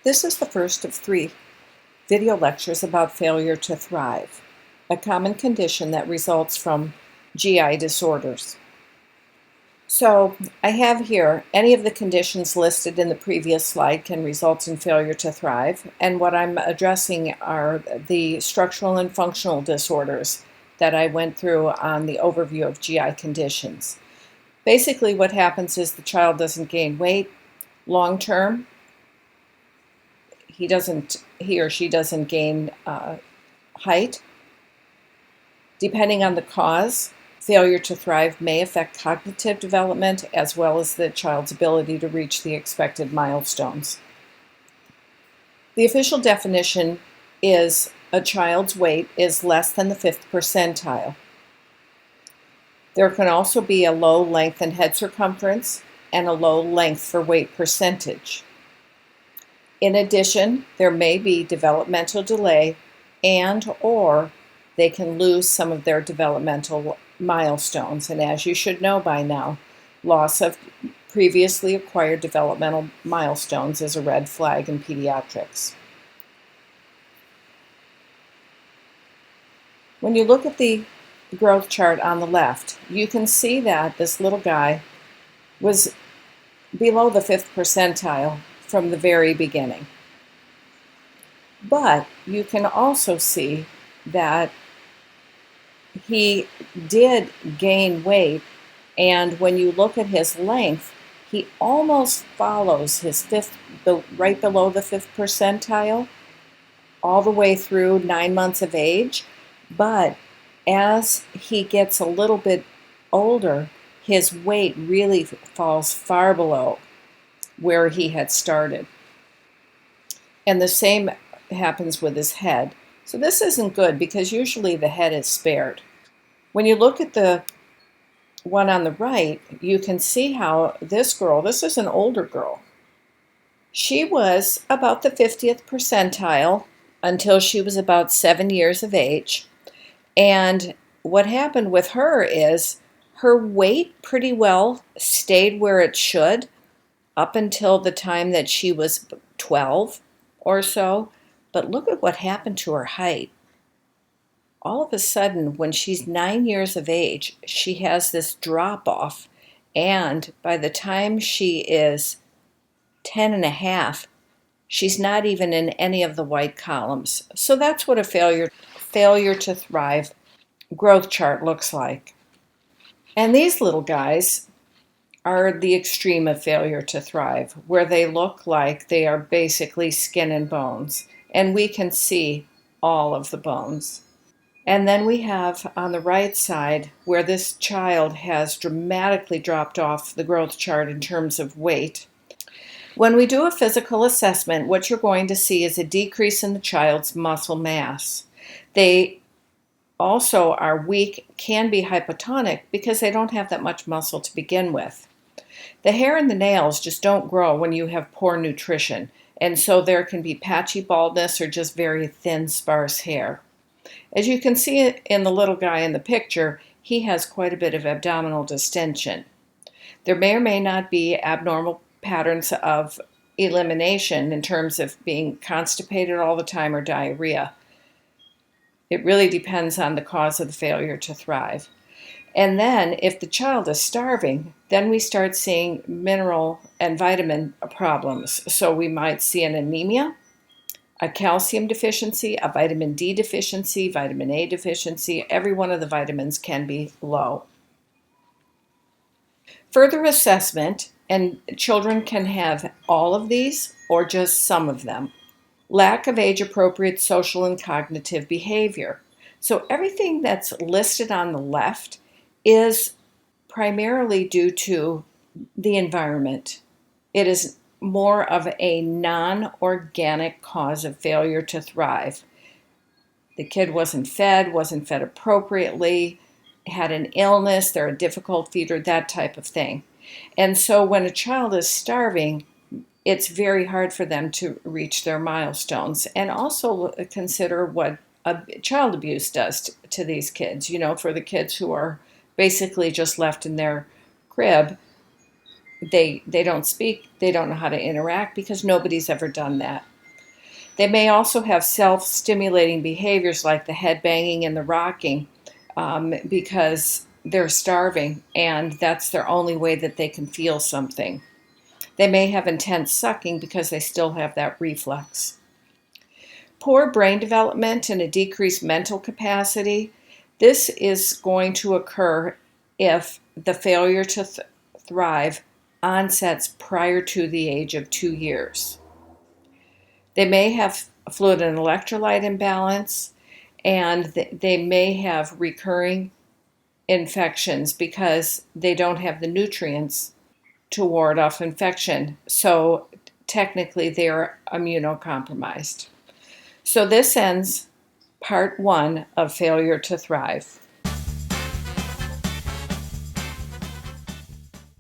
This is the first of 3 video lectures about failure to thrive, a common condition that results from GI disorders. So I have here any of the conditions listed in the previous slide can result in failure to thrive, and what I'm addressing are the structural and functional disorders that I went through on the overview of GI conditions. Basically what happens is the child doesn't gain weight long term. He or she doesn't gain height. Depending on the cause, failure to thrive may affect cognitive development as well as the child's ability to reach the expected milestones. The official definition is a child's weight is less than the 5th percentile. There can also be a low length in head circumference and a low length for weight percentage. In addition, there may be developmental delay and/or they can lose some of their developmental milestones. And as you should know by now, loss of previously acquired developmental milestones is a red flag in pediatrics. When you look at the growth chart on the left, you can see that this little guy was below the 5th percentile from the very beginning. But you can also see that he did gain weight, and when you look at his length, he almost follows his right below the 5th percentile all the way through 9 months of age. But as he gets a little bit older, his weight really falls far below where he had started. And the same happens with his head. So this isn't good because usually the head is spared. When you look at the one on the right, you can see how this is an older girl. She was about the 50th percentile until she was about 7 years of age. And what happened with her is her weight pretty well stayed where it should up until the time that she was 12 or so. But look at what happened to her height. All of a sudden, when she's 9 years of age, she has this drop off. And by the time she is 10 and a half, she's not even in any of the white columns. So that's what a failure to thrive growth chart looks like. And these little guys are the extreme of failure to thrive, where they look like they are basically skin and bones, and we can see all of the bones. And then we have on the right side where this child has dramatically dropped off the growth chart in terms of weight. When we do a physical assessment, what you're going to see is a decrease in the child's muscle mass. They also are weak, can be hypotonic because they don't have that much muscle to begin with. The hair and the nails just don't grow when you have poor nutrition, and so there can be patchy baldness or just very thin, sparse hair. As you can see in the little guy in the picture, he has quite a bit of abdominal distension. There may or may not be abnormal patterns of elimination in terms of being constipated all the time or diarrhea. It really depends on the cause of the failure to thrive. And then if the child is starving, then we start seeing mineral and vitamin problems. So we might see an anemia, a calcium deficiency, a vitamin D deficiency, vitamin A deficiency. Every one of the vitamins can be low. Further assessment, and children can have all of these or just some of them. Lack of age-appropriate social and cognitive behavior. So everything that's listed on the left is primarily due to the environment. It is more of a non-organic cause of failure to thrive. The kid wasn't fed appropriately, had an illness, they're a difficult feeder, that type of thing. And so when a child is starving, it's very hard for them to reach their milestones. And also consider what child abuse does to these kids. You know, for the kids who are basically just left in their crib, they don't speak, they don't know how to interact because nobody's ever done that. They may also have self-stimulating behaviors like the head banging and the rocking because they're starving and that's their only way that they can feel something. They may have intense sucking because they still have that reflex. Poor brain development and a decreased mental capacity. This is going to occur if the failure to thrive onsets prior to the age of 2 years. They may have fluid and electrolyte imbalance, and they may have recurring infections because they don't have the nutrients to ward off infection. So technically, they're immunocompromised. So this ends part one of failure to thrive.